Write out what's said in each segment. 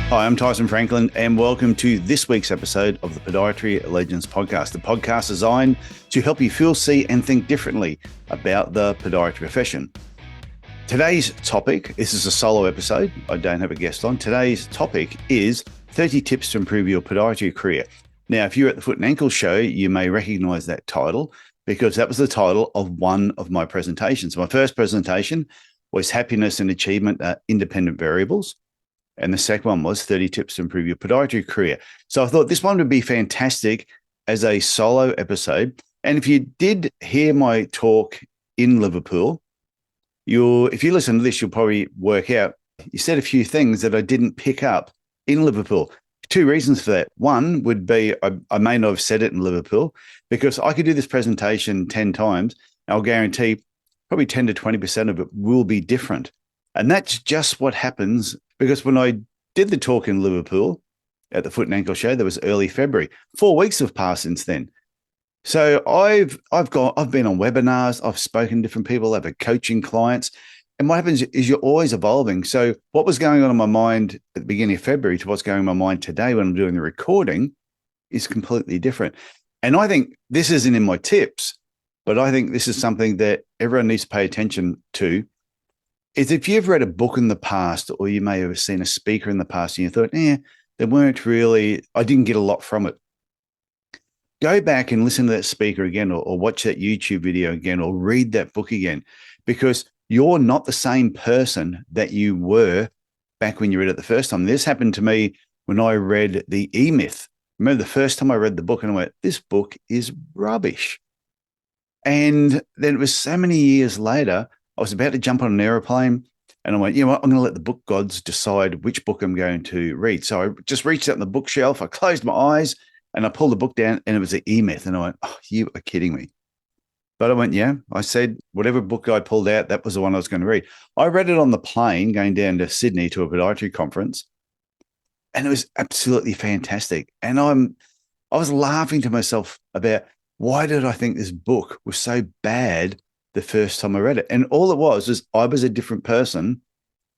Hi, I'm Tyson Franklin, and welcome to this week's episode of the Podiatry Legends podcast, the podcast designed to help you feel, see, and think differently about the podiatry profession. Today's topic, this is a solo episode, I don't have a guest on. Today's topic is 30 tips to improve your podiatry career. Now, if you're at the Foot and Ankle show, you may recognize that title because that was the title of one of my presentations. My first presentation was Happiness and Achievement are Independent Variables. And the second one was 30 tips to improve your podiatry career. So I thought this one would be fantastic as a solo episode. And if you did hear my talk in Liverpool, if you listen to this, you'll probably work out, you said a few things that I didn't pick up in Liverpool. Two reasons for that. One would be I may not have said it in Liverpool because I could do this presentation 10 times. And I'll guarantee probably 10 to 20% of it will be different. And that's just what happens because when I did the talk in Liverpool at the Foot and Ankle show, that was early February. 4 weeks have passed since then. So I've been on webinars, I've spoken to different people, I've had coaching clients. And what happens is you're always evolving. So what was going on in my mind at the beginning of February to what's going on in my mind today when I'm doing the recording is completely different. And I think this isn't in my tips, but I think this is something that everyone needs to pay attention to. Is if you've read a book in the past or you may have seen a speaker in the past and you thought, they weren't really, I didn't get a lot from it. Go back and listen to that speaker again or watch that YouTube video again or read that book again because you're not the same person that you were back when you read it the first time. This happened to me when I read The E-Myth. Remember the first time I read the book and I went, this book is rubbish. And then it was so many years later, I was about to jump on an airplane and I went, you know what, I'm going to let the book gods decide which book I'm going to read. So I just reached out on the bookshelf, I closed my eyes and I pulled the book down and it was The E-Myth. And I went, oh, you are kidding me. But I went, yeah, I said, whatever book I pulled out, that was the one I was going to read. I read it on the plane going down to Sydney to a podiatry conference and it was absolutely fantastic. And I was laughing to myself about why did I think this book was so bad the first time I read it. And all it was I was a different person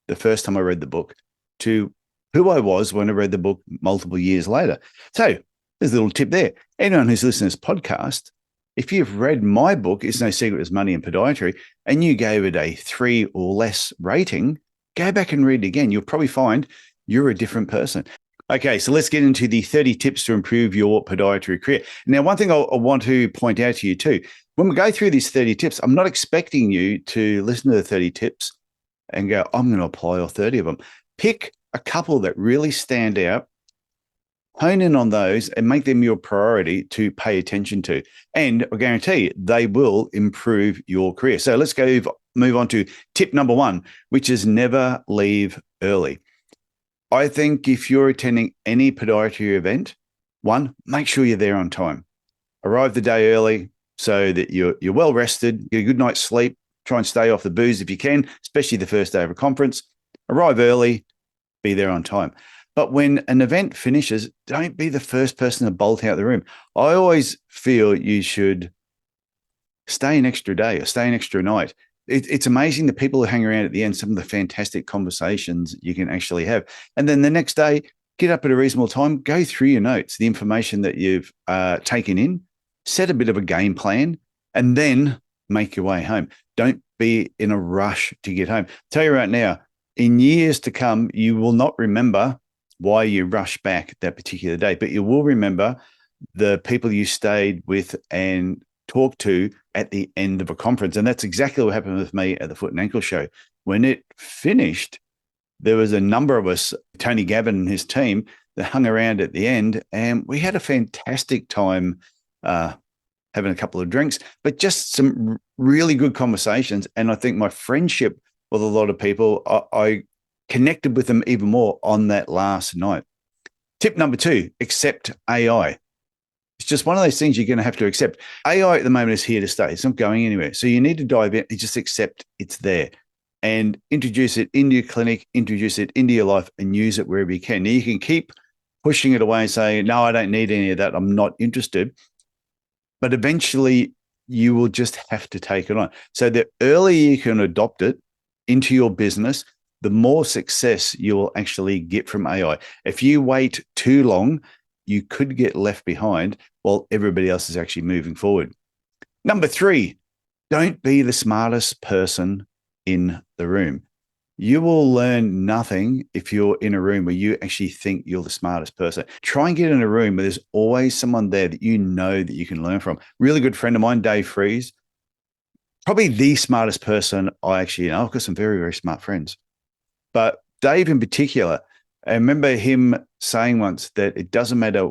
the first time I read the book to who I was when I read the book multiple years later. So there's a little tip there. Anyone who's listening to this podcast, if you've read my book, It's No Secret There's Money in Podiatry, and you gave it a 3 or less rating, go back and read it again. You'll probably find you're a different person. Okay, so let's get into the 30 tips to improve your podiatry career. Now, one thing I want to point out to you too, when we go through these 30 tips, I'm not expecting you to listen to the 30 tips and go, I'm going to apply all 30 of them. Pick a couple that really stand out, hone in on those and make them your priority to pay attention to. And I guarantee they will improve your career. So let's move on to tip number 1, which is never leave early. I think if you're attending any podiatry event, 1, make sure you're there on time. Arrive the day early so that you're well rested, get a good night's sleep, try and stay off the booze if you can, especially the first day of a conference. Arrive early, be there on time. But when an event finishes, don't be the first person to bolt out the room. I always feel you should stay an extra day or stay an extra night. It's amazing the people who hang around at the end, some of the fantastic conversations you can actually have. And then the next day, get up at a reasonable time, go through your notes, the information that you've taken in, set a bit of a game plan, and then make your way home. Don't be in a rush to get home. Tell you right now, in years to come, you will not remember why you rushed back that particular day, but you will remember the people you stayed with and talked to at the end of a conference. And that's exactly what happened with me at the Foot and Ankle show. When it finished, there was a number of us, Tony Gavin and his team, that hung around at the end, and we had a fantastic time having a couple of drinks, but just some really good conversations. And I think my friendship with a lot of people, I connected with them even more on that last night. Tip number 2, accept AI. It's just one of those things you're going to have to accept. AI at the moment is here to stay. It's not going anywhere. So you need to dive in and just accept it's there and introduce it into your clinic, introduce it into your life and use it wherever you can. Now you can keep pushing it away and say, no, I don't need any of that. I'm not interested. But eventually you will just have to take it on. So the earlier you can adopt it into your business, the more success you will actually get from AI. If you wait too long, you could get left behind while everybody else is actually moving forward. Number 3, don't be the smartest person in the room. You will learn nothing if you're in a room where you actually think you're the smartest person. Try and get in a room where there's always someone there that you know that you can learn from. Really good friend of mine, Dave Fries, probably the smartest person I actually know. I've got some very, very smart friends. But Dave in particular, I remember him saying once that it doesn't matter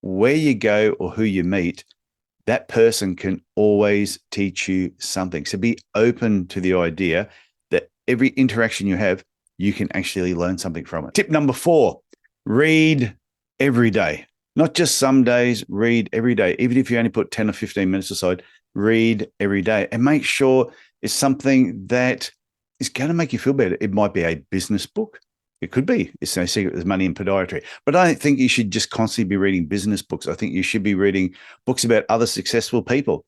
where you go or who you meet, that person can always teach you something. So be open to the idea that every interaction you have, you can actually learn something from it. Tip number 4, read every day. Not just some days, read every day. Even if you only put 10 or 15 minutes aside, read every day and make sure it's something that is going to make you feel better. It might be a business book. It could be. It's no secret there's money in podiatry. But I don't think you should just constantly be reading business books. I think you should be reading books about other successful people,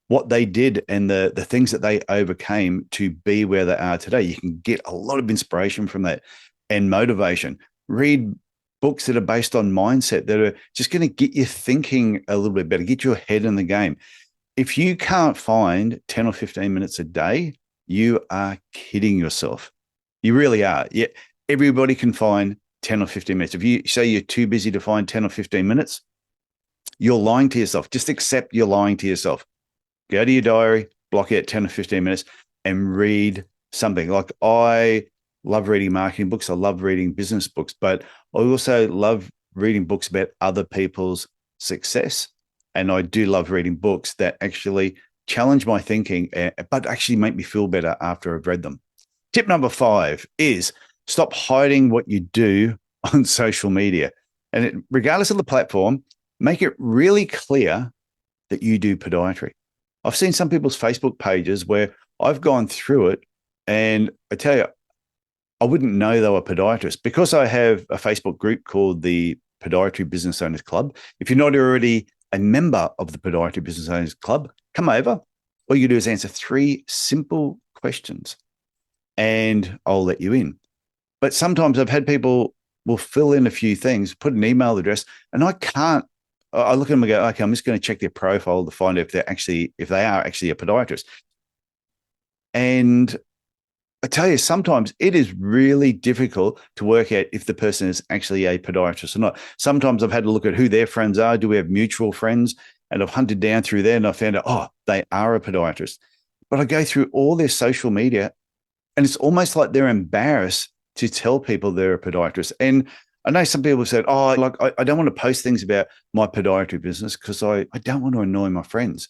what they did and the things that they overcame to be where they are today. You can get a lot of inspiration from that and motivation. Read books that are based on mindset that are just going to get you thinking a little bit better, get your head in the game. If you can't find 10 or 15 minutes a day, you are kidding yourself. You really are. Yeah. Everybody can find 10 or 15 minutes. If you say you're too busy to find 10 or 15 minutes, you're lying to yourself. Just accept you're lying to yourself. Go to your diary, block out 10 or 15 minutes and read something. Like I love reading marketing books. I love reading business books, but I also love reading books about other people's success. And I do love reading books that actually challenge my thinking, but actually make me feel better after I've read them. Tip number 5 is stop hiding what you do on social media. And regardless of the platform, make it really clear that you do podiatry. I've seen some people's Facebook pages where I've gone through it and I tell you, I wouldn't know they were podiatrists because I have a Facebook group called the Podiatry Business Owners Club. If you're not already a member of the Podiatry Business Owners Club, come over. All you do is answer 3 simple questions and I'll let you in. But sometimes I've had people will fill in a few things, put an email address, and I look at them and go, okay, I'm just going to check their profile to find out if they are actually a podiatrist. And I tell you, sometimes it is really difficult to work out if the person is actually a podiatrist or not. Sometimes I've had to look at who their friends are. Do we have mutual friends? And I've hunted down through there and I found out, they are a podiatrist. But I go through all their social media and it's almost like they're embarrassed to tell people they're a podiatrist. And I know some people have said, I don't want to post things about my podiatry business because I don't want to annoy my friends.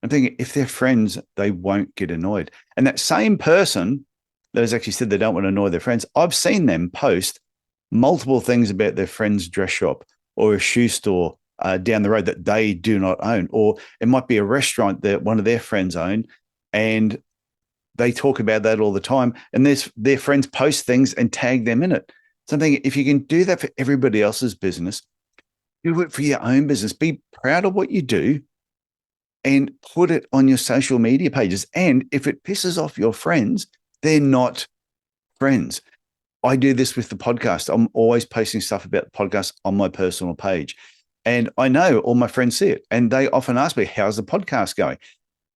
I'm thinking if they're friends, they won't get annoyed. And that same person that has actually said they don't want to annoy their friends, I've seen them post multiple things about their friend's dress shop or a shoe store down the road that they do not own. Or it might be a restaurant that one of their friends own and they talk about that all the time. And their friends post things and tag them in it. So I'm thinking, if you can do that for everybody else's business, do it for your own business. Be proud of what you do and put it on your social media pages. And if it pisses off your friends, they're not friends. I do this with the podcast. I'm always posting stuff about the podcast on my personal page. And I know all my friends see it. And they often ask me, how's the podcast going?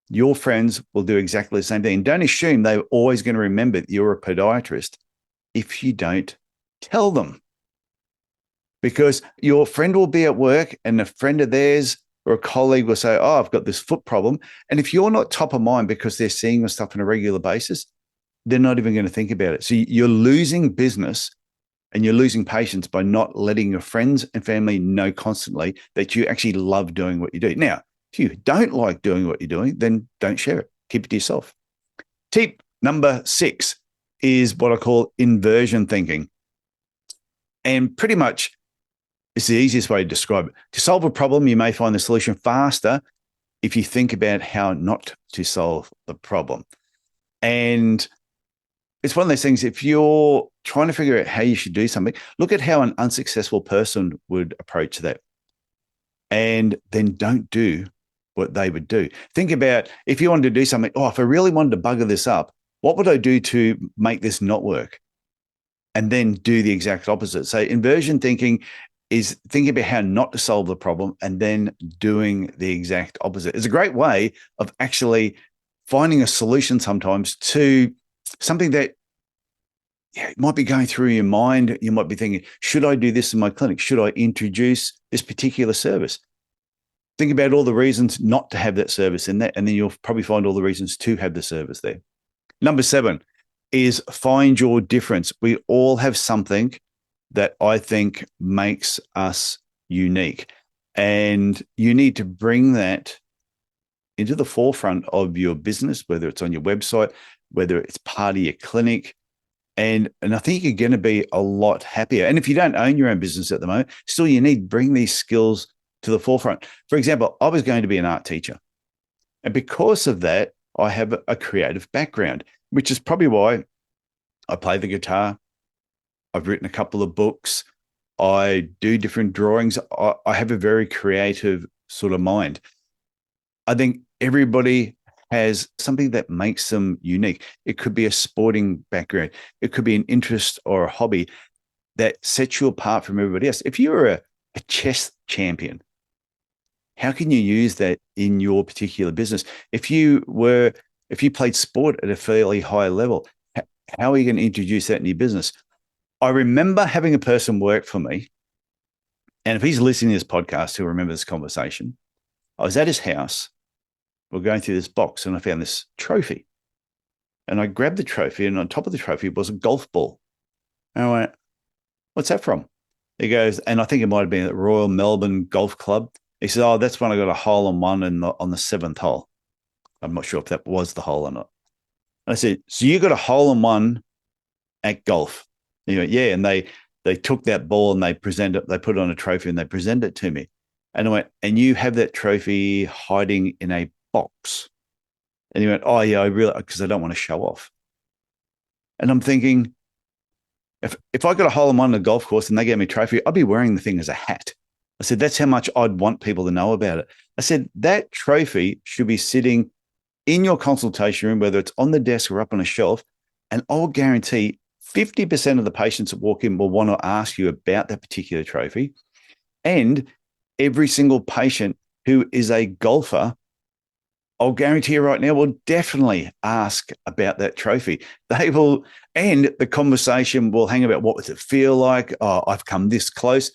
Your friends will do exactly the same thing. And don't assume they're always going to remember that you're a podiatrist if you don't tell them. Because your friend will be at work and a friend of theirs or a colleague will say, I've got this foot problem. And if you're not top of mind because they're seeing your stuff on a regular basis, they're not even going to think about it. So you're losing business and you're losing patience by not letting your friends and family know constantly that you actually love doing what you do. Now, if you don't like doing what you're doing, then don't share it. Keep it to yourself. Tip number 6 is what I call inversion thinking. And pretty much it's the easiest way to describe it. To solve a problem, you may find the solution faster if you think about how not to solve the problem. And it's one of those things, if you're trying to figure out how you should do something, look at how an unsuccessful person would approach that. And then don't do what they would do. Think about if you wanted to do something, if I really wanted to bugger this up, what would I do to make this not work? and then do the exact opposite. So inversion thinking is thinking about how not to solve the problem and then doing the exact opposite. It's a great way of actually finding a solution sometimes to something that might be going through your mind. You might be thinking, should I do this in my clinic? Should I introduce this particular service? Think about all the reasons not to have that service in there, and then you'll probably find all the reasons to have the service there. Number 7 is find your difference. We all have something that I think makes us unique, and you need to bring that into the forefront of your business, whether it's on your website, whether it's part of your clinic. And I think you're going to be a lot happier. And if you don't own your own business at the moment, still you need to bring these skills to the forefront. For example, I was going to be an art teacher. And because of that, I have a creative background, which is probably why I play the guitar. I've written a couple of books. I do different drawings. I have a very creative sort of mind. I think everybody has something that makes them unique. It could be a sporting background. It could be an interest or a hobby that sets you apart from everybody else. If you're a chess champion, how can you use that in your particular business? If you played sport at a fairly high level, how are you going to introduce that in your business? I remember having a person work for me, and if he's listening to this podcast, he'll remember this conversation. I was at his house. We're going through this box, and I found this trophy. And I grabbed the trophy, and on top of the trophy was a golf ball. And I went, "What's that from?" He goes, and I think it might have been at Royal Melbourne Golf Club. He said, "Oh, that's when I got a hole-in-one on the 7th hole." I'm not sure if that was the hole or not. And I said, "So you got a hole-in-one at golf?" And he went, "Yeah." And they took that ball and they put it on a trophy and they presented it to me. And I went, "And you have that trophy hiding in a box?" And he went, "Oh yeah, I really, because I don't want to show off." And I'm thinking, if I got a hole in one on a golf course and they gave me a trophy, I'd be wearing the thing as a hat. I said, that's how much I'd want people to know about it. I said, that trophy should be sitting in your consultation room, whether it's on the desk or up on a shelf. And I'll guarantee 50% of the patients that walk in will want to ask you about that particular trophy. And every single patient who is a golfer, I'll guarantee you right now, will definitely ask about that trophy. They will, and the conversation will hang about what does it feel like? Oh, I've come this close.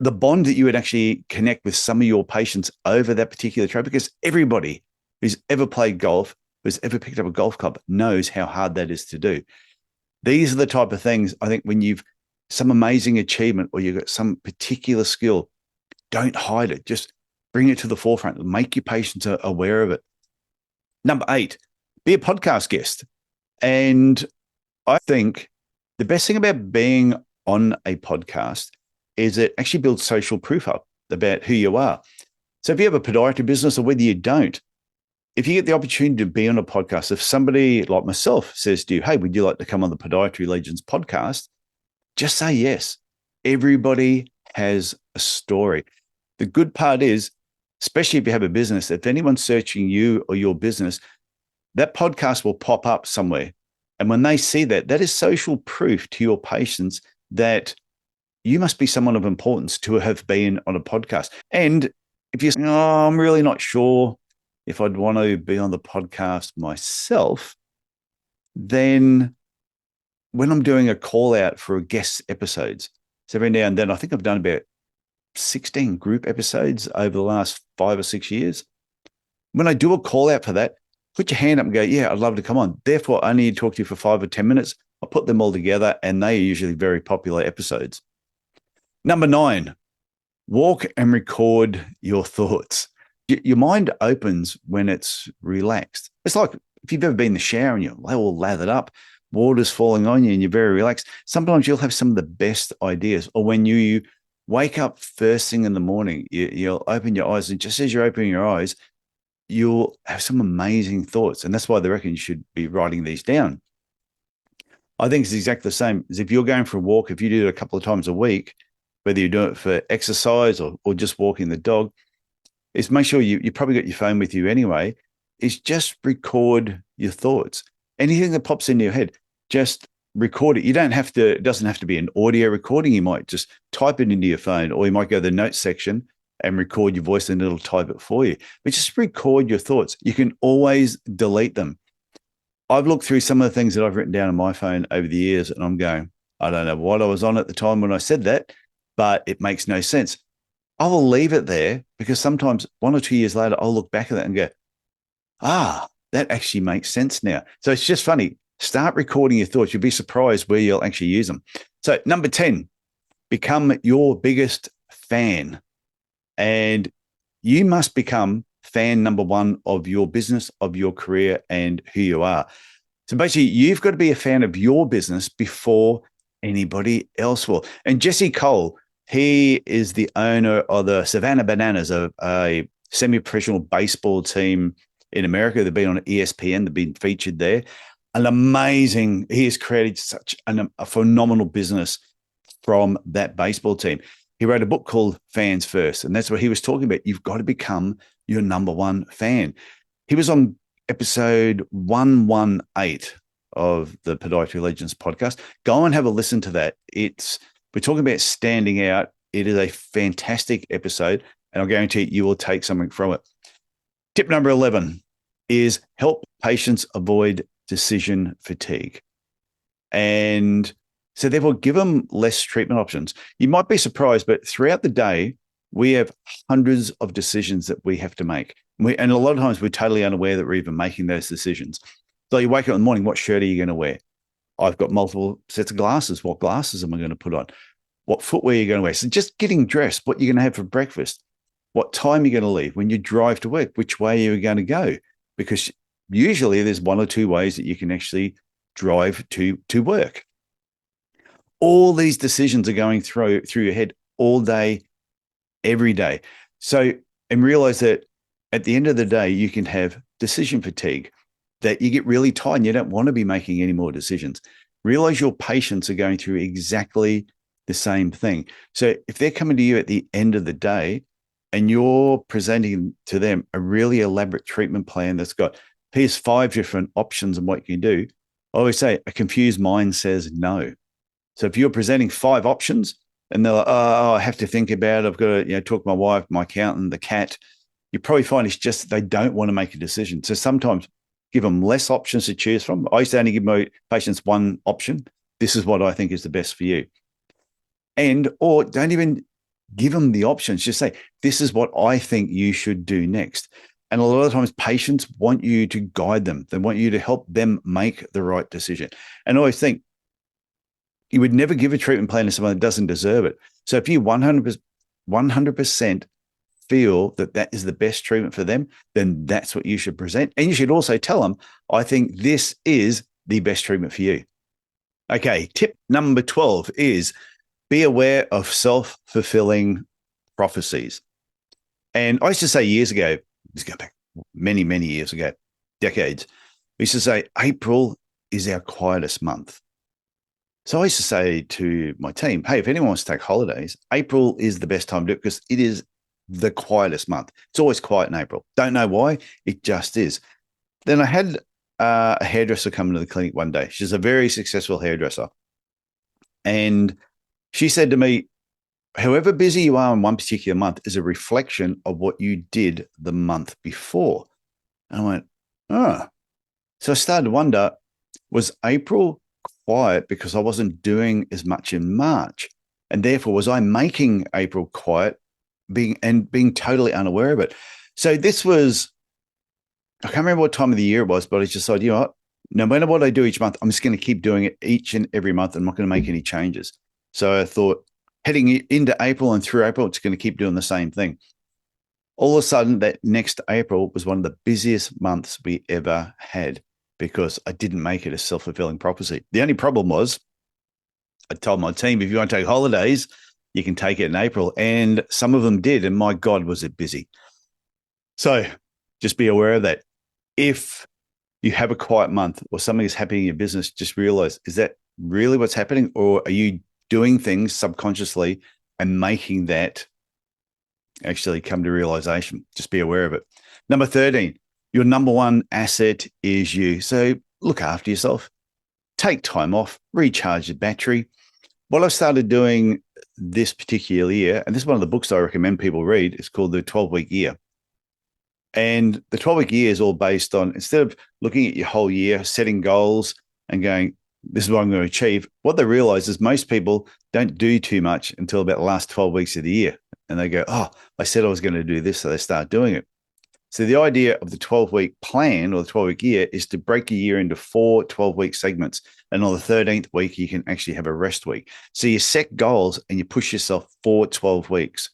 The bond that you would actually connect with some of your patients over that particular trophy, because everybody who's ever played golf, who's ever picked up a golf club, knows how hard that is to do. These are the type of things, I think, when you've some amazing achievement or you've got some particular skill, don't hide it. Just bring it to the forefront. Make your patients aware of it. Number 8, be a podcast guest. And I think the best thing about being on a podcast is it actually builds social proof up about who you are. So if you have a podiatry business or whether you don't, if you get the opportunity to be on a podcast, if somebody like myself says to you, "Hey, would you like to come on the Podiatry Legends podcast?" just say yes. Everybody has a story. The good part is, especially if you have a business, if anyone's searching you or your business, that podcast will pop up somewhere. And when they see that, that is social proof to your patients that you must be someone of importance to have been on a podcast. And if you're saying, "Oh, I'm really not sure if I'd want to be on the podcast myself," then when I'm doing a call out for guest episodes, so every now and then, I think I've done about 16 group episodes over the last 5 or 6 years. When I do a call out for that, put your hand up and go, "Yeah, I'd love to come on." Therefore, I only need to talk to you for 5 or 10 minutes. I'll put them all together, and they are usually very popular episodes. Number 9, walk and record your thoughts. Your mind opens when it's relaxed. It's like if you've ever been in the shower and you're all lathered up, water's falling on you and you're very relaxed. Sometimes you'll have some of the best ideas. Or when you wake up first thing in the morning, you'll open your eyes, and just as you're opening your eyes, you'll have some amazing thoughts. And that's why they reckon you should be writing these down. I think it's exactly the same as if you're going for a walk. If you do it a couple of times a week, whether you do it for exercise or just walking the dog, is make sure you probably got your phone with you anyway, is just record your thoughts. Anything that pops into your head, just record it. You don't have to, it doesn't have to be an audio recording. You might just type it into your phone, or you might go to the notes section and record your voice and it'll type it for you. But just record your thoughts. You can always delete them. I've looked through some of the things that I've written down on my phone over the years, and I'm going, I don't know what I was on at the time when I said that, but it makes no sense. I will leave it there because sometimes 1 or 2 years later, I'll look back at that and go, that actually makes sense now. So it's just funny. Start recording your thoughts. You'll be surprised where you'll actually use them. So number 10, become your biggest fan. And you must become fan number one of your business, of your career, and who you are. So basically, you've got to be a fan of your business before anybody else will. And Jesse Cole, he is the owner of the Savannah Bananas, a semi-professional baseball team in America. They've been on ESPN. They've been featured there. He has created such a phenomenal business from that baseball team. He wrote a book called Fans First, and that's what he was talking about. You've got to become your number one fan. He was on episode 118 of the Podiatry Legends podcast. Go and have a listen to that. We're talking about standing out. It is a fantastic episode, and I'll guarantee you will take something from it. Tip number 11 is help patients avoid decision fatigue. And so therefore, give them less treatment options. You might be surprised, but throughout the day, we have hundreds of decisions that we have to make. And a lot of times we're totally unaware that we're even making those decisions. So you wake up in the morning, what shirt are you going to wear? I've got multiple sets of glasses. What glasses am I going to put on? What footwear are you going to wear? So just getting dressed, what you're going to have for breakfast, what time you're going to leave, when you drive to work, which way you're going to go. Because usually there's 1 or 2 ways that you can actually drive to work. All these decisions are going through your head all day, every day. So, and realize that at the end of the day, you can have decision fatigue, that you get really tired and you don't want to be making any more decisions. Realize your patients are going through exactly the same thing. So if they're coming to you at the end of the day and you're presenting to them a really elaborate treatment plan that's got, here's 5 different options on what you can do, I always say a confused mind says no. So if you're presenting 5 options and they're like, oh, I have to think about it, I've got to talk to my wife, my accountant, the cat, you probably find it's just they don't want to make a decision. So sometimes give them less options to choose from. I used to only give my patients 1 option. This is what I think is the best for you. Or don't even give them the options. Just say, this is what I think you should do next. And a lot of times patients want you to guide them. They want you to help them make the right decision. And I always think, you would never give a treatment plan to someone that doesn't deserve it. So if you 100% feel that that is the best treatment for them, then that's what you should present. And you should also tell them, I think this is the best treatment for you. Okay, tip number 12 is be aware of self-fulfilling prophecies. And I used to say years ago, let's go back many, many years ago, decades, we used to say April is our quietest month. So I used to say to my team, hey, if anyone wants to take holidays, April is the best time to do it because it is the quietest month. It's always quiet in April. Don't know why. It just is. Then I had a hairdresser come into the clinic one day. She's a very successful hairdresser. And she said to me, however busy you are in one particular month is a reflection of what you did the month before. And I went, oh. So I started to wonder, was April quiet because I wasn't doing as much in March? And therefore, was I making April quiet, being totally unaware of it? So this was, I can't remember what time of the year it was, but I just decided, you know what, no matter what I do each month, I'm just going to keep doing it each and every month. I'm not going to make any changes. So I thought, heading into April and through April, it's going to keep doing the same thing. All of a sudden, that next April was one of the busiest months we ever had because I didn't make it a self-fulfilling prophecy. The only problem was I told my team, if you want to take holidays, you can take it in April. And some of them did. And my God, was it busy. So just be aware of that. If you have a quiet month or something is happening in your business, just realize, is that really what's happening? Or are you doing things subconsciously and making that actually come to realization? Just be aware of it. Number 13, your number one asset is you. So look after yourself. take time off, recharge the battery. What I've started doing this particular year, and this is one of the books I recommend people read, it's called The 12-Week Year. And the 12-week year is all based on, instead of looking at your whole year, setting goals and going, this is what I'm going to achieve, what they realize is most people don't do too much until about the last 12 weeks of the year. And they go, oh, I said I was going to do this. So they start doing it. So the idea of the 12-week plan or the 12-week year is to break a year into 4 12-week segments. And on the 13th week, you can actually have a rest week. So you set goals and you push yourself for 12 weeks.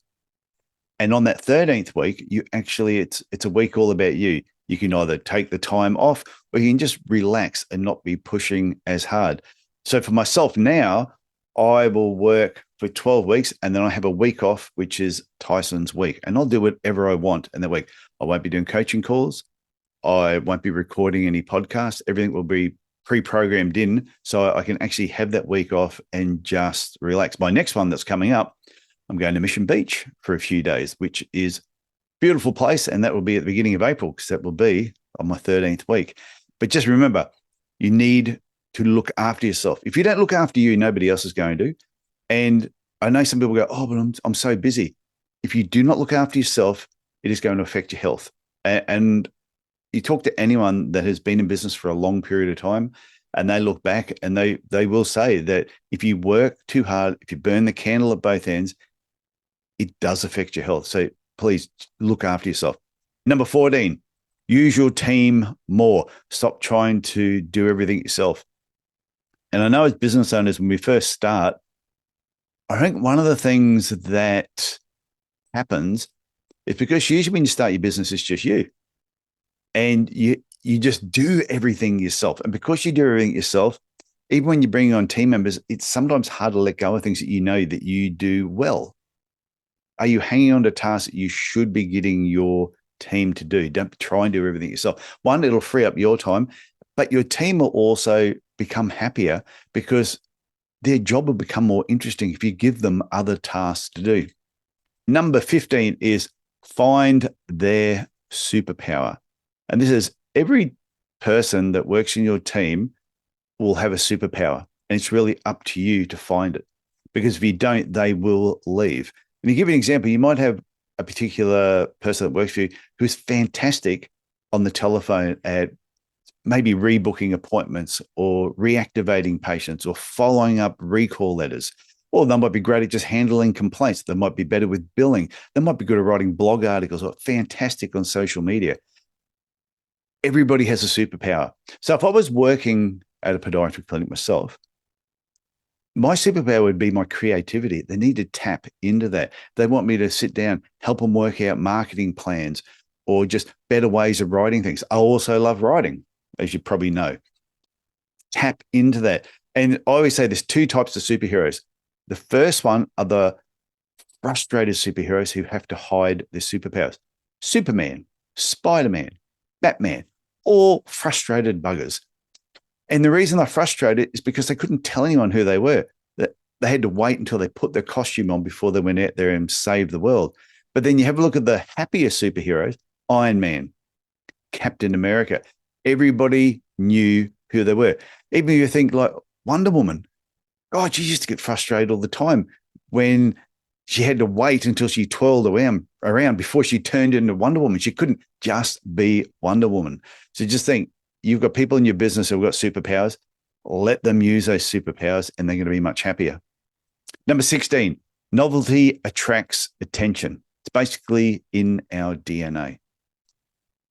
And on that 13th week, you actually, it's a week all about you. You can either take the time off or you can just relax and not be pushing as hard. So for myself now, I will work for 12 weeks and then I have a week off, which is Tyson's week. And I'll do whatever I want in that week. I won't be doing coaching calls. I won't be recording any podcasts. Everything will be pre-programmed in so I can actually have that week off and just relax. My next one that's coming up, I'm going to Mission Beach for a few days, which is a beautiful place. And that will be at the beginning of April because that will be on my 13th week. But just remember, you need to look after yourself. If you don't look after you, nobody else is going to. And I know some people go, oh, but I'm so busy. If you do not look after yourself, it is going to affect your health. And you talk to anyone that has been in business for a long period of time, and they look back and they will say that if you work too hard, if you burn the candle at both ends, it does affect your health. So please look after yourself. Number 14, use your team more. Stop trying to do everything yourself. And I know as business owners, when we first start, I think one of the things that happens is because usually when you start your business, it's just you. And you just do everything yourself. And because you do everything yourself, even when you bring on team members, it's sometimes hard to let go of things that you know that you do well. Are you hanging on to tasks that you should be getting your team to do? Don't try and do everything yourself. One, it'll free up your time, but your team will also become happier because their job will become more interesting if you give them other tasks to do. Number 15 is find their superpower. And this is every person that works in your team will have a superpower. And it's really up to you to find it. Because if you don't, they will leave. And to give you an example, you might have a particular person that works for you who's fantastic on the telephone at maybe rebooking appointments or reactivating patients or following up recall letters. Or they might be great at just handling complaints. They might be better with billing. They might be good at writing blog articles or fantastic on social media. Everybody has a superpower. So if I was working at a podiatry clinic myself, my superpower would be my creativity. They need to tap into that. They want me to sit down, help them work out marketing plans or just better ways of writing things. I also love writing, as you probably know. Tap into that. And I always say there's 2 types of superheroes. The first one are the frustrated superheroes who have to hide their superpowers. Superman, Spider-Man, Batman, all frustrated buggers. And the reason they're frustrated is because they couldn't tell anyone who they were. That they had to wait until they put their costume on before they went out there and saved the world. But then you have a look at the happier superheroes, Iron Man, Captain America. Everybody knew who they were. Even if you think like Wonder Woman, God, she used to get frustrated all the time when she had to wait until she twirled around before she turned into Wonder Woman. She couldn't just be Wonder Woman. So just think, you've got people in your business who've got superpowers. Let them use those superpowers and they're going to be much happier. Number 16, novelty attracts attention. It's basically in our DNA.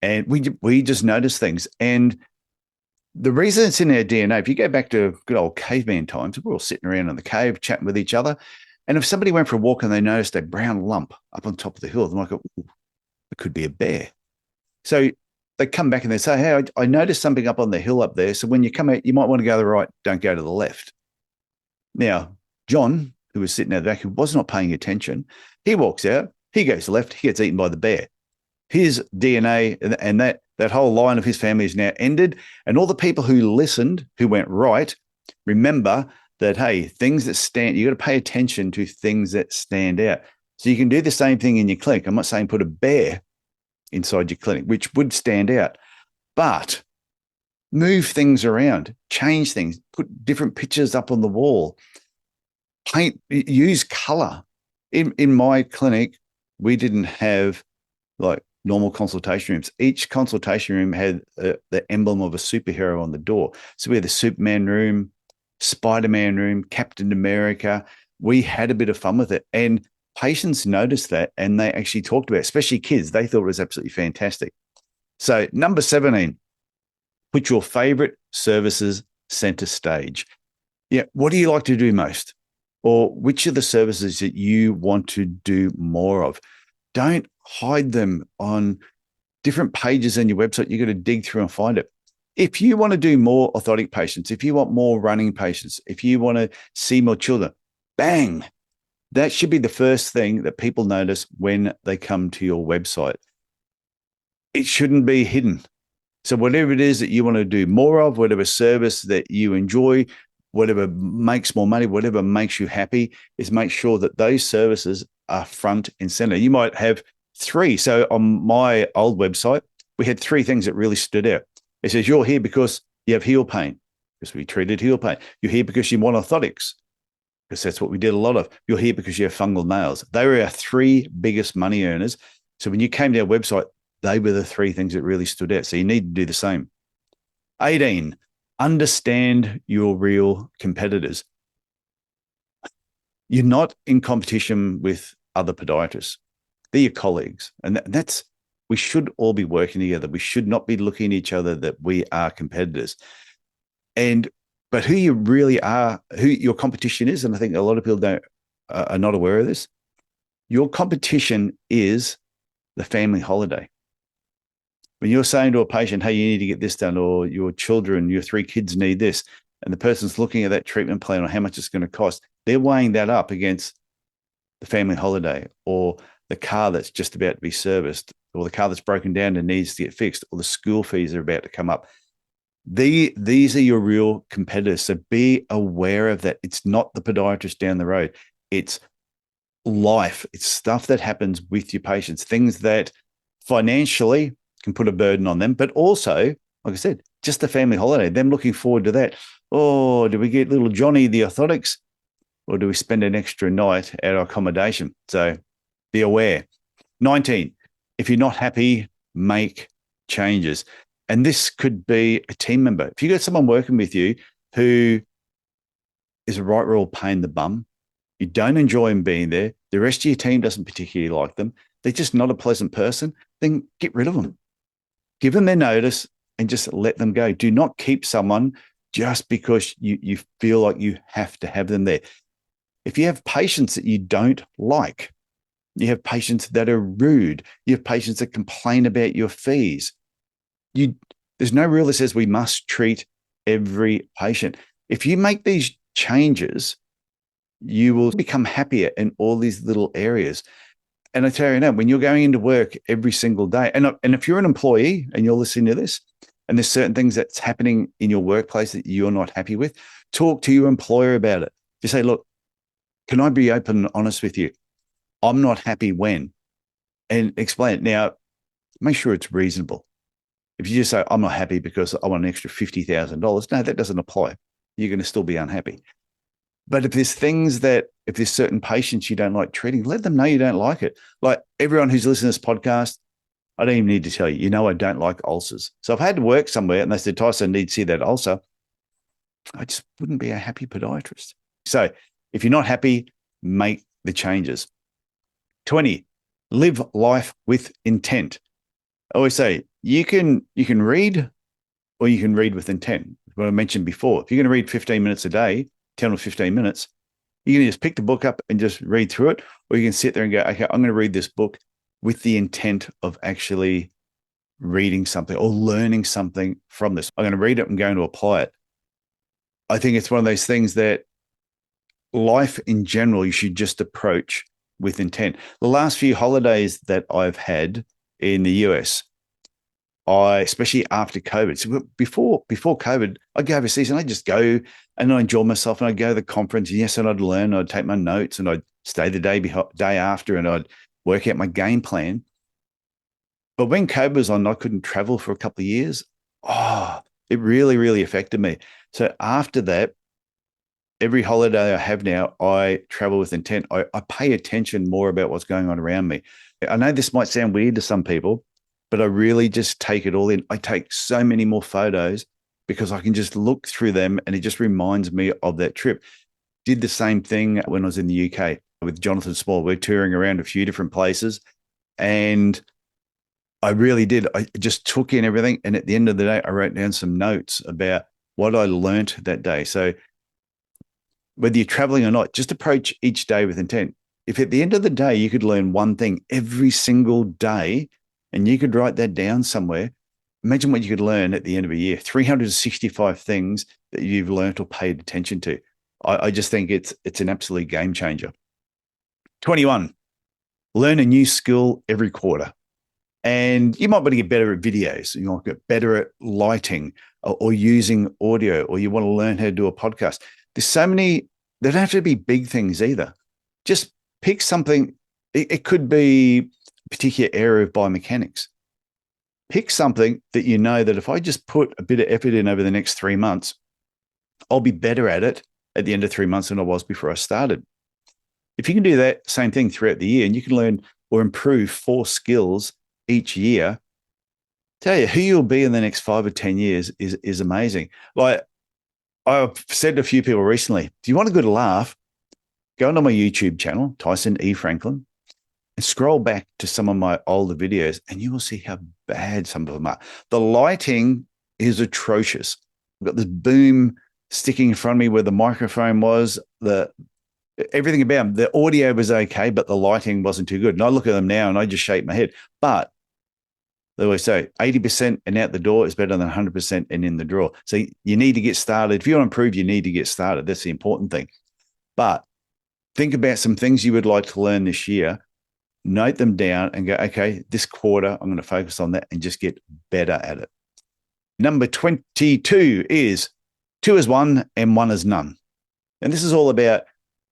And we just notice things. And the reason it's in our DNA, if you go back to good old caveman times, we're all sitting around in the cave chatting with each other. And if somebody went for a walk and they noticed a brown lump up on top of the hill, they might go, ooh, it could be a bear. So they come back and they say, hey, I noticed something up on the hill up there. So when you come out, you might want to go to the right, don't go to the left. Now, John, who was sitting out the back, who was not paying attention, he walks out, he goes left, he gets eaten by the bear. His DNA and that whole line of his family is now ended. And all the people who listened, who went right, remember that, hey, things that stand, you got to pay attention to things that stand out. So you can do the same thing in your clinic. I'm not saying put a bear inside your clinic, which would stand out. But Move things around, change things, put different pictures up on the wall, paint, use color. In my clinic, we didn't have like normal consultation rooms. Each consultation room had the emblem of a superhero on the door. So we had the Superman room, Spider-Man room, Captain America. We had a bit of fun with it. And patients noticed that and they actually talked about it, especially kids. They thought it was absolutely fantastic. So number 17, put your favorite services center stage. Yeah. What do you like to do most? Or which are the services that you want to do more of? Don't hide them on different pages on your website. You got to dig through and find it. If you want to do more orthotic patients, if you want more running patients, if you want to see more children, bang, that should be the first thing that people notice when they come to your website. It shouldn't be hidden. So whatever it is that you want to do more of, whatever service that you enjoy, whatever makes more money, whatever makes you happy, is make sure that those services are front and center. You might have three. So on my old website, we had three things that really stood out. It says, you're here because you have heel pain, because we treated heel pain. You're here because you want orthotics, because that's what we did a lot of. You're here because you have fungal nails. They were our three biggest money earners. So when you came to our website, they were the three things that really stood out. So you need to do the same. 18, understand your real competitors. You're not in competition with other podiatrists. They're your colleagues. And that's, we should all be working together. We should not be looking at each other that we are competitors. But who you really are, who your competition is, and I think a lot of people are not aware of this, your competition is the family holiday. When you're saying to a patient, hey, you need to get this done, or your children, your three kids need this, and the person's looking at that treatment plan or how much it's going to cost, they're weighing that up against the family holiday or the car that's just about to be serviced or the car that's broken down and needs to get fixed or the school fees are about to come up. These are your real competitors. So be aware of that. It's not the podiatrist down the road. It's life. It's stuff that happens with your patients, things that financially can put a burden on them, but also, like I said, just the family holiday, them looking forward to that. Oh, do we get little Johnny the orthotics or do we spend an extra night at our accommodation? So be aware. 19, if you're not happy, make changes. And this could be a team member. If you got someone working with you who is a right real pain in the bum, you don't enjoy them being there, the rest of your team doesn't particularly like them, they're just not a pleasant person, then get rid of them. Give them their notice and just let them go. Do not keep someone just because you feel like you have to have them there. If you have patients that you don't like, you have patients that are rude, you have patients that complain about your fees, there's no rule that says we must treat every patient. If you make these changes, you will become happier in all these little areas. And I tell you now, when you're going into work every single day, and if you're an employee and you're listening to this, and there's certain things that's happening in your workplace that you're not happy with, talk to your employer about it. Just say, look, can I be open and honest with you? I'm not happy when, and explain it. Now, make sure it's reasonable. If you just say, I'm not happy because I want an extra $50,000, no, that doesn't apply. You're going to still be unhappy. But if there's certain patients you don't like treating, let them know you don't like it. Like everyone who's listening to this podcast, I don't even need to tell you, I don't like ulcers. So if I had to work somewhere and they said, Tyson, I need to see that ulcer, I just wouldn't be a happy podiatrist. So if you're not happy, make the changes. 20, live life with intent. I always say you can read or you can read with intent. What I mentioned before, if you're going to read 15 minutes a day, 10 or 15 minutes, you can just pick the book up and just read through it, or you can sit there and go, okay, I'm going to read this book with the intent of actually reading something or learning something from this. I'm going to read it and going to apply it. I think it's one of those things that life in general, you should just approach with intent. The last few holidays that I've had in the US, especially after COVID. So before COVID, I'd go overseas and I'd just go and I enjoy myself and I'd go to the conference. And yes, and I'd learn, I'd take my notes and I'd stay the day after and I'd work out my game plan. But when COVID was on, I couldn't travel for a couple of years. Oh, It really, really affected me. So after that, every holiday I have now, I travel with intent. I pay attention more about what's going on around me. I know this might sound weird to some people, but I really just take it all in. I take so many more photos because I can just look through them and it just reminds me of that trip. Did the same thing when I was in the UK with Jonathan Small. We're touring around a few different places and I really did. I just took in everything. And at the end of the day, I wrote down some notes about what I learned that day. So whether you're traveling or not, just approach each day with intent. If at the end of the day, you could learn one thing every single day and you could write that down somewhere, imagine what you could learn at the end of a year, 365 things that you've learned or paid attention to. I just think it's an absolute game changer. 21, learn a new skill every quarter. And you might want to get better at videos. You might get better at lighting or using audio, or you want to learn how to do a podcast. There's so many, they don't have to be big things either. Just pick something. It could be a particular area of biomechanics. Pick something that you know that if I just put a bit of effort in over the next 3 months, I'll be better at it at the end of 3 months than I was before I started. If you can do that same thing throughout the year and you can learn or improve 4 skills each year, tell you who you'll be in the next 5 or 10 years is amazing. Like I've said to a few people recently, do you want a good laugh? Go onto my YouTube channel, Tyson E. Franklin, and scroll back to some of my older videos and you will see how bad some of them are. The lighting is atrocious. I've got this boom sticking in front of me where the microphone was, everything about them. The audio was okay, but the lighting wasn't too good. And I look at them now and I just shake my head. But they always say 80% and out the door is better than 100% and in the drawer. So you need to get started. If you want to improve, you need to get started. That's the important thing. But think about some things you would like to learn this year, note them down and go, okay, this quarter, I'm going to focus on that and just get better at it. Number 22 is 2 is 1 and 1 is none. And this is all about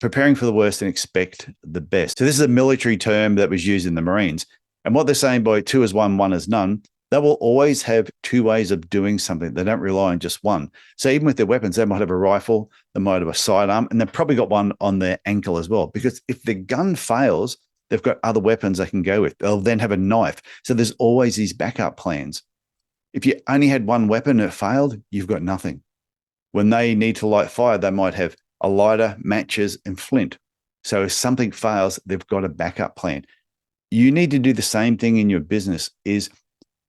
preparing for the worst and expect the best. So this is a military term that was used in the Marines. And what they're saying by 2 is 1, 1 is none, they will always have 2 ways of doing something. They don't rely on just one. So even with their weapons, they might have a rifle, they might have a sidearm, and they've probably got one on their ankle as well. Because if the gun fails, they've got other weapons they can go with. They'll then have a knife. So there's always these backup plans. If you only had one weapon and it failed, you've got nothing. When they need to light fire, they might have a lighter, matches, and flint. So if something fails, they've got a backup plan. You need to do the same thing in your business, is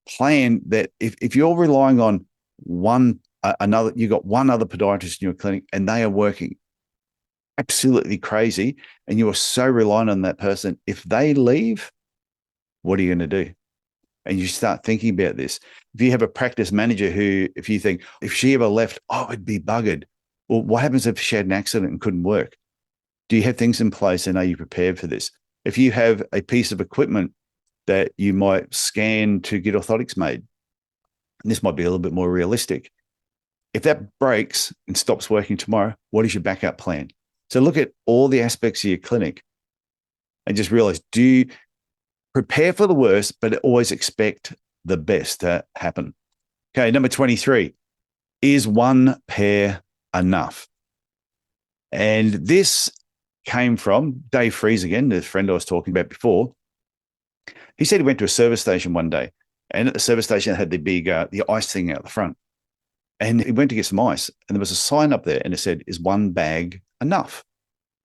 plan that if you're relying on you've got one other podiatrist in your clinic and they are working absolutely crazy and you are so reliant on that person, if they leave, what are you going to do? And you start thinking about this. If you have a practice manager who, if you think, if she ever left, it'd be buggered. Well, what happens if she had an accident and couldn't work? Do you have things in place and are you prepared for this? If you have a piece of equipment that you might scan to get orthotics made, and this might be a little bit more realistic. If that breaks and stops working tomorrow, what is your backup plan? So look at all the aspects of your clinic and just realize, do you prepare for the worst, but always expect the best to happen? Okay, number 23, is 1 pair enough? And this came from Dave Fries again, the friend I was talking about before. He said he went to a service station one day, and at the service station they had the big the ice thing out the front. And he went to get some ice, and there was a sign up there, and it said, "Is 1 bag enough?"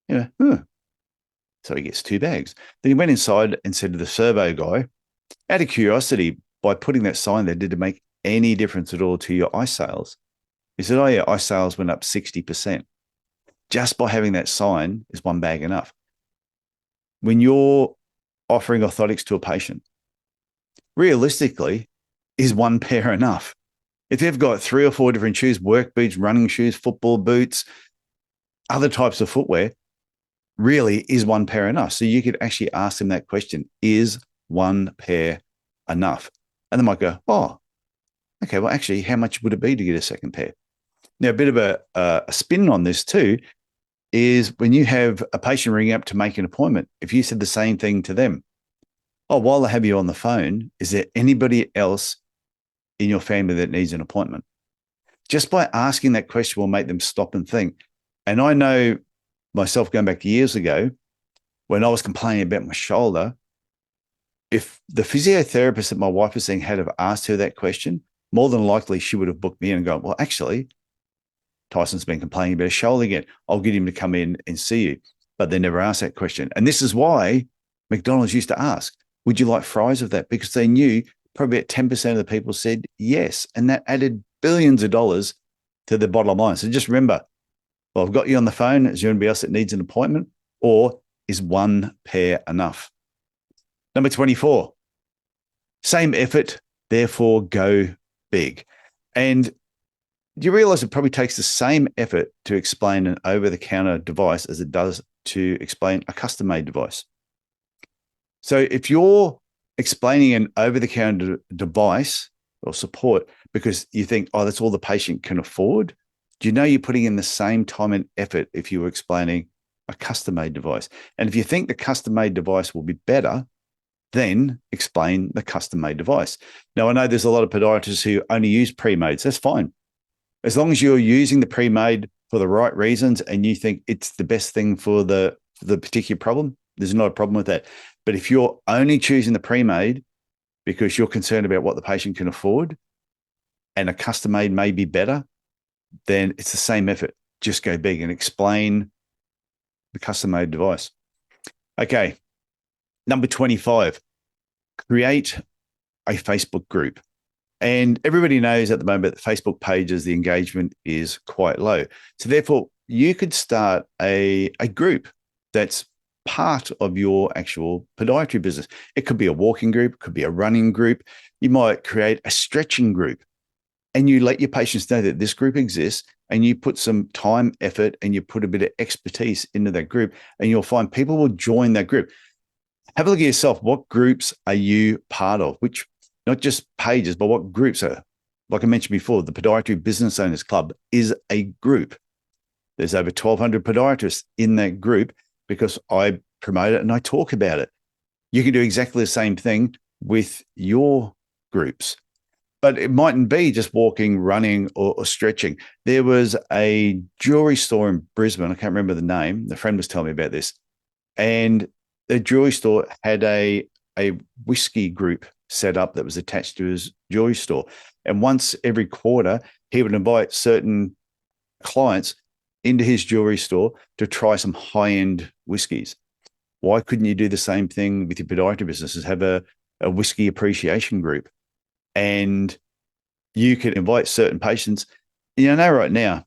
So he gets 2 bags. Then he went inside and said to the servo guy, out of curiosity, by putting that sign there, did it make any difference at all to your ice sales? He said, "Oh yeah, ice sales went up 60%. Just by having that sign, is 1 bag enough?" When you're offering orthotics to a patient, realistically, is 1 pair enough? If they've got 3 or 4 different shoes, work boots, running shoes, football boots, other types of footwear, really, is 1 pair enough? So you could actually ask them that question, is 1 pair enough? And they might go, okay, well, actually, how much would it be to get a second pair? Now, a bit of a spin on this too is when you have a patient ring up to make an appointment, if you said the same thing to them, while I have you on the phone, is there anybody else in your family that needs an appointment? Just by asking that question will make them stop and think. And I know myself, going back years ago, when I was complaining about my shoulder, if the physiotherapist that my wife was seeing had have asked her that question, more than likely she would have booked me in and gone, well, actually, Tyson's been complaining about his shoulder again. I'll get him to come in and see you. But they never asked that question. And this is why McDonald's used to ask, would you like fries of that? Because they knew probably about 10% of the people said yes. And that added billions of dollars to the bottom line. So just remember, well, I've got you on the phone. Is there anybody else that needs an appointment? Or is one pair enough? Number 24, same effort, therefore go big. And do you realize it probably takes the same effort to explain an over-the-counter device as it does to explain a custom-made device? So if you're explaining an over-the-counter device or support because you think, oh, that's all the patient can afford, do you know you're putting in the same time and effort if you were explaining a custom-made device? And if you think the custom-made device will be better, then explain the custom-made device. Now, I know there's a lot of podiatrists who only use pre-mades. That's fine. As long as you're using the pre-made for the right reasons and you think it's the best thing for the particular problem, there's not a problem with that. But if you're only choosing the pre-made because you're concerned about what the patient can afford and a custom-made may be better, then it's the same effort. Just go big and explain the custom-made device. Okay. Number 25, create a Facebook group. And everybody knows at the moment that Facebook pages, the engagement is quite low. So therefore, you could start a group that's part of your actual podiatry business. It could be a walking group, it could be a running group. You might create a stretching group and you let your patients know that this group exists and you put some time, effort, and you put a bit of expertise into that group and you'll find people will join that group. Have a look at yourself. What groups are you part of? Which, not just pages, but what groups are? Like I mentioned before, the Podiatry Business Owners Club is a group. There's over 1,200 podiatrists in that group because I promote it and I talk about it. You can do exactly the same thing with your groups. But it mightn't be just walking, running, or stretching. There was a jewelry store in Brisbane. I can't remember the name. The friend was telling me about this. And the jewelry store had a whiskey group set up that was attached to his jewelry store. And once every quarter, he would invite certain clients into his jewelry store to try some high-end whiskeys. Why couldn't you do the same thing with your podiatry businesses? Have a whiskey appreciation group. And you could invite certain patients. You know, right now,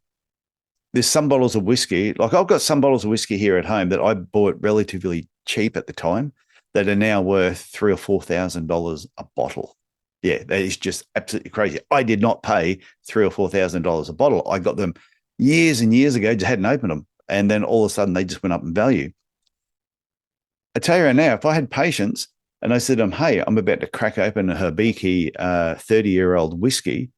there's some bottles of whiskey. Like I've got some bottles of whiskey here at home that I bought relatively cheap at the time that are now worth $3,000 or $4,000 a bottle. Yeah, that is just absolutely crazy. I did not pay $3,000 or $4,000 a bottle. I got them years and years ago, just hadn't opened them. And then all of a sudden they just went up in value. I tell you right now, if I had patients and I said to them, hey, I'm about to crack open a Habiki 30-year-old whiskey,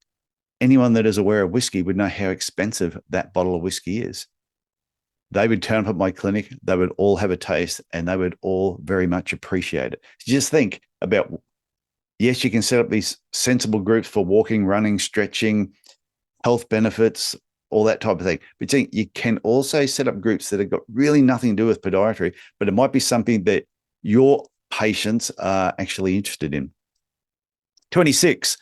anyone that is aware of whiskey would know how expensive that bottle of whiskey is. They would turn up at my clinic, they would all have a taste, and they would all very much appreciate it. So just think about, yes, you can set up these sensible groups for walking, running, stretching, health benefits, all that type of thing. But you can also set up groups that have got really nothing to do with podiatry, but it might be something that your patients are actually interested in. 26,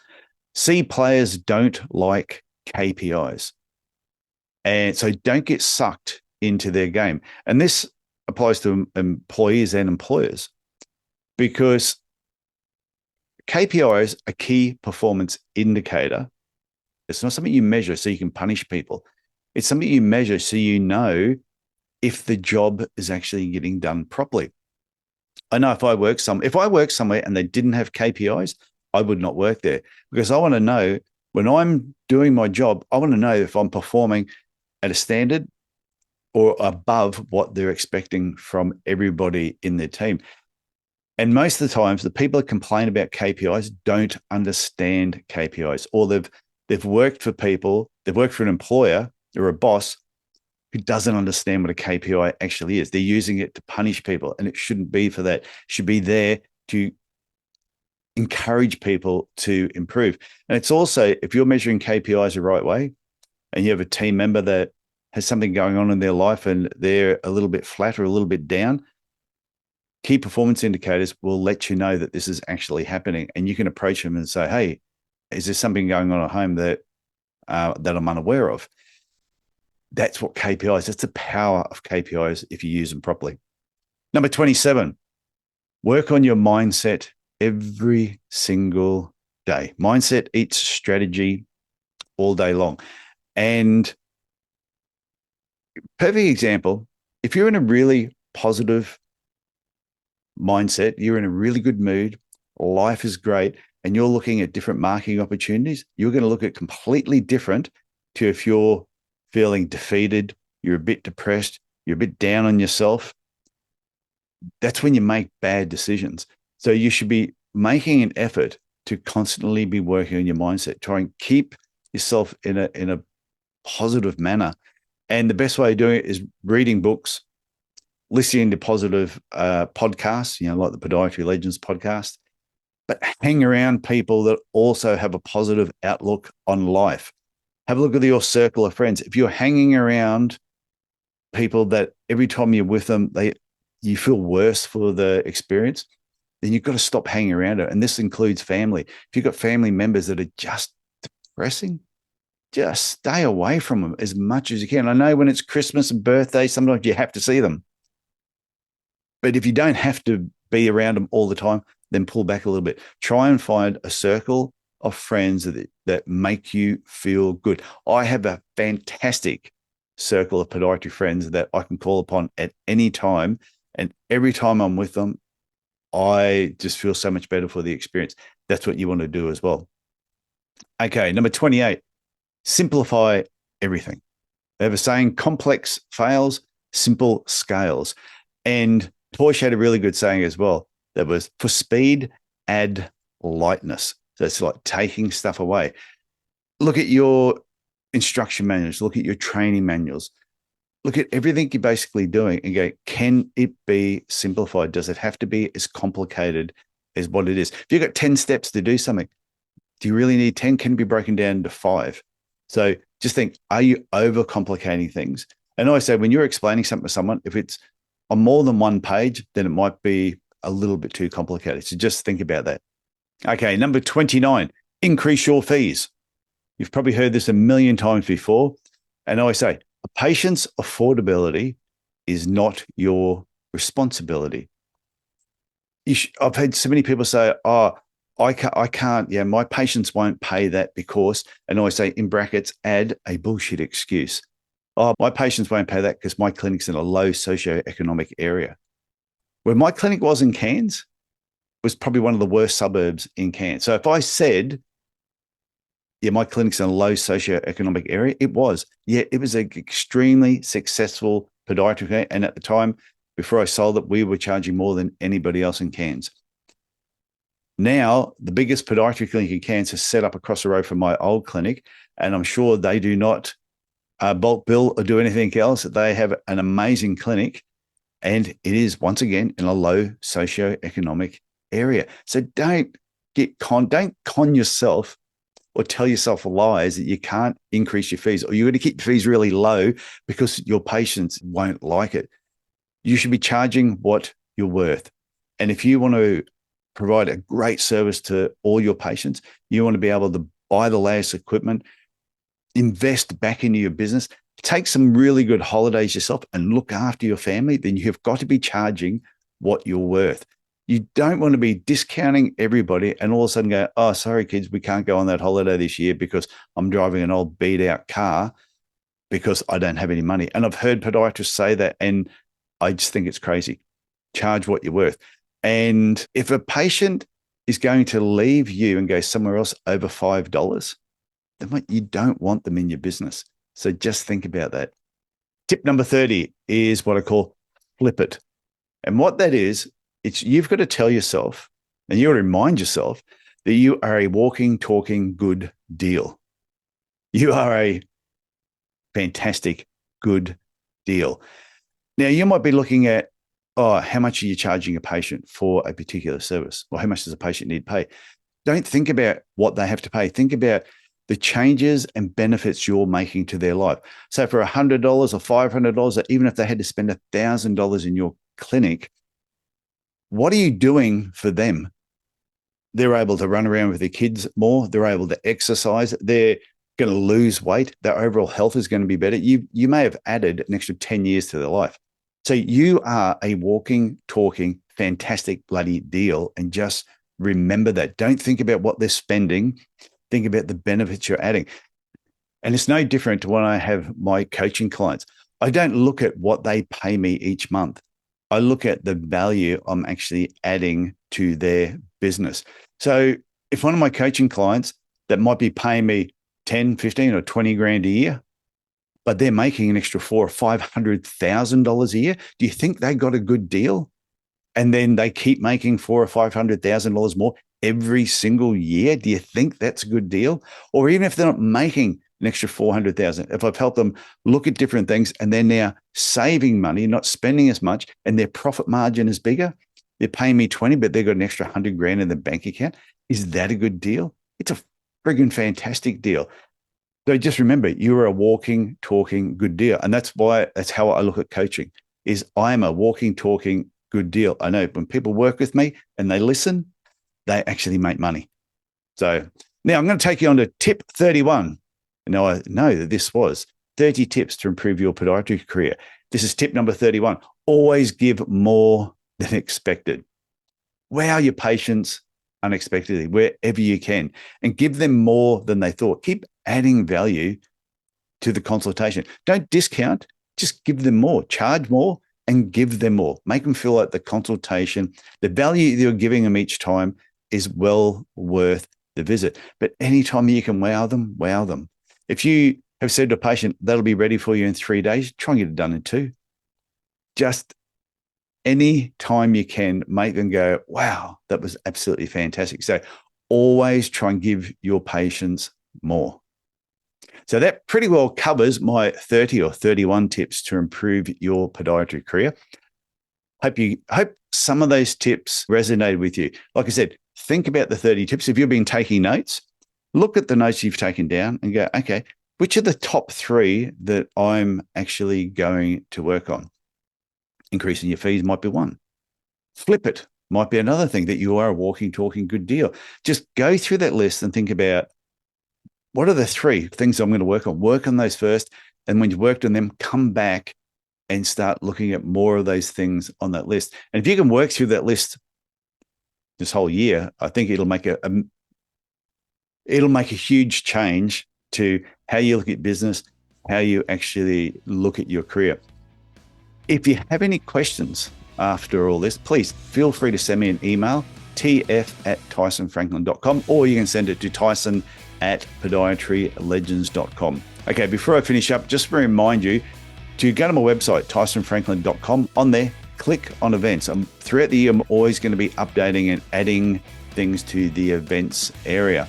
C players don't like KPIs. And so don't get sucked into their game. And this applies to employees and employers because KPIs are key performance indicator. It's not something you measure so you can punish people. It's something you measure so you know if the job is actually getting done properly. I know if I work somewhere and they didn't have KPIs, I would not work there because I want to know when I'm doing my job, I want to know if I'm performing at a standard or above what they're expecting from everybody in their team. And most of the times, the people that complain about KPIs don't understand KPIs, or they've worked for people, they've worked for an employer or a boss who doesn't understand what a KPI actually is. They're using it to punish people, and it shouldn't be for that. It should be there to encourage people to improve. And it's also, if you're measuring KPIs the right way, and you have a team member that has something going on in their life and they're a little bit flat or a little bit down, key performance indicators will let you know that this is actually happening. And you can approach them and say, hey, is there something going on at home that I'm unaware of? That's what KPIs, that's the power of KPIs if you use them properly. Number 27, work on your mindset every single day. Mindset eats strategy all day long. And perfect example, if you're in a really positive mindset, you're in a really good mood, life is great, and you're looking at different marketing opportunities, you're going to look at completely different to if you're feeling defeated, you're a bit depressed, you're a bit down on yourself. That's when you make bad decisions. So you should be making an effort to constantly be working on your mindset. Try and keep yourself in a positive manner. And the best way of doing it is reading books, listening to positive podcasts, like the Podiatry Legends podcast, but hang around people that also have a positive outlook on life. Have a look at your circle of friends. If you're hanging around people that every time you're with them, you feel worse for the experience, then you've got to stop hanging around it. And this includes family. If you've got family members that are just depressing, just stay away from them as much as you can. I know when it's Christmas and birthday, sometimes you have to see them. But if you don't have to be around them all the time, then pull back a little bit. Try and find a circle of friends that make you feel good. I have a fantastic circle of podiatry friends that I can call upon at any time. And every time I'm with them, I just feel so much better for the experience. That's what you want to do as well. Okay, number 28, simplify everything. They have a saying, complex fails, simple scales. And Porsche had a really good saying as well. That was, for speed, add lightness. So it's like taking stuff away. Look at your instruction manuals. Look at your training manuals. Look at everything you're basically doing and go, can it be simplified? Does it have to be as complicated as what it is? If you've got 10 steps to do something, do you really need 10? Can it be broken down into 5? So just think, are you overcomplicating things? And I say, when you're explaining something to someone, if it's on more than one page, then it might be a little bit too complicated. So just think about that. Okay, number 29, increase your fees. You've probably heard this a million times before. And I always say, a patient's affordability is not your responsibility. I've had so many people say, oh, I can't, my patients won't pay that because, and I always say in brackets, add a bullshit excuse. Oh, my patients won't pay that because my clinic's in a low socioeconomic area. Where my clinic was in Cairns was probably one of the worst suburbs in Cairns. So if I said, my clinic's in a low socioeconomic area, it was. Yeah, it was an extremely successful podiatry clinic. And at the time, before I sold it, we were charging more than anybody else in Cairns. Now, the biggest podiatry clinic in Cairns is set up across the road from my old clinic, and I'm sure they do not bulk bill or do anything else. They have an amazing clinic, and it is, once again, in a low socioeconomic area. So don't con yourself or tell yourself lies that you can't increase your fees, or you're going to keep your fees really low because your patients won't like it. You should be charging what you're worth. And if you want to provide a great service to all your patients, you want to be able to buy the latest equipment, invest back into your business, take some really good holidays yourself and look after your family, then you've got to be charging what you're worth. You don't want to be discounting everybody and all of a sudden go, oh, sorry, kids, we can't go on that holiday this year because I'm driving an old beat out car because I don't have any money. And I've heard podiatrists say that, and I just think it's crazy. Charge what you're worth. And if a patient is going to leave you and go somewhere else over $5, then you don't want them in your business. So just think about that. Tip number 30 is what I call flip it. And what that is, you've got to tell yourself, and you got to remind yourself that you are a walking, talking good deal. You are a fantastic good deal. Now, you might be looking at, how much are you charging a patient for a particular service? Or how much does a patient need to pay? Don't think about what they have to pay. Think about, the changes and benefits you're making to their life. So for $100 or $500, or even if they had to spend $1,000 in your clinic, what are you doing for them? They're able to run around with their kids more. They're able to exercise. They're going to lose weight. Their overall health is going to be better. You may have added an extra 10 years to their life. So you are a walking, talking, fantastic bloody deal. And just remember that. Don't think about what they're spending. Think about the benefits you're adding. And it's no different to when I have my coaching clients. I don't look at what they pay me each month. I look at the value I'm actually adding to their business. So if one of my coaching clients that might be paying me 10, 15 or 20 grand a year, but they're making an extra $400,000 or $500,000 a year, do you think they got a good deal? And then they keep making $400,000 or $500,000 more every single year. Do you think that's a good deal? Or even if they're not making an extra $400,000, if I've helped them look at different things and they're now saving money, not spending as much, and their profit margin is bigger, they're paying me 20, but they've got an extra 100 grand in the bank account. Is that a good deal? It's a friggin' fantastic deal. So just remember, you're a walking, talking good deal. And that's how I look at coaching, is I'm a walking, talking good deal. I know when people work with me and they listen, they actually make money. So now I'm going to take you on to tip 31. Now I know that this was 30 tips to improve your podiatry career. This is tip number 31. Always give more than expected. Wow your patients unexpectedly wherever you can and give them more than they thought. Keep adding value to the consultation. Don't discount, just give them more, charge more and give them more. Make them feel like the consultation, the value you're giving them each time is well worth the visit. But anytime you can wow them, wow them. If you have said to a patient, that'll be ready for you in 3 days, try and get it done in 2. Just any time you can, make them go, wow, that was absolutely fantastic. So always try and give your patients more. So that pretty well covers my 30 or 31 tips to improve your podiatry career. Hope some of those tips resonated with you. Like I said, think about the 30 tips. If you've been taking notes, look at the notes you've taken down and go, okay, which are the top 3 that I'm actually going to work on? Increasing your fees might be one. Flip it might be another thing, that you are a walking, talking good deal. Just go through that list and think about, what are the 3 things I'm going to work on? Work on those first. And when you've worked on them, come back and start looking at more of those things on that list. And if you can work through that list this whole year, I think it'll make a huge change to how you look at business, how you actually look at your career. If you have any questions after all this, please feel free to send me an email, tf@tysonfranklin.com, or you can send it to tyson@podiatrylegends.com. Okay, before I finish up, just to remind you to go to my website, tysonfranklin.com. On there, click on events. Throughout the year, I'm always going to be updating and adding things to the events area.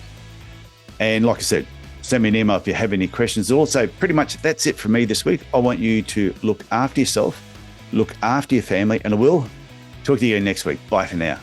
And like I said, send me an email if you have any questions. Also, pretty much that's it for me this week. I want you to look after yourself, look after your family, and I will talk to you again next week. Bye for now.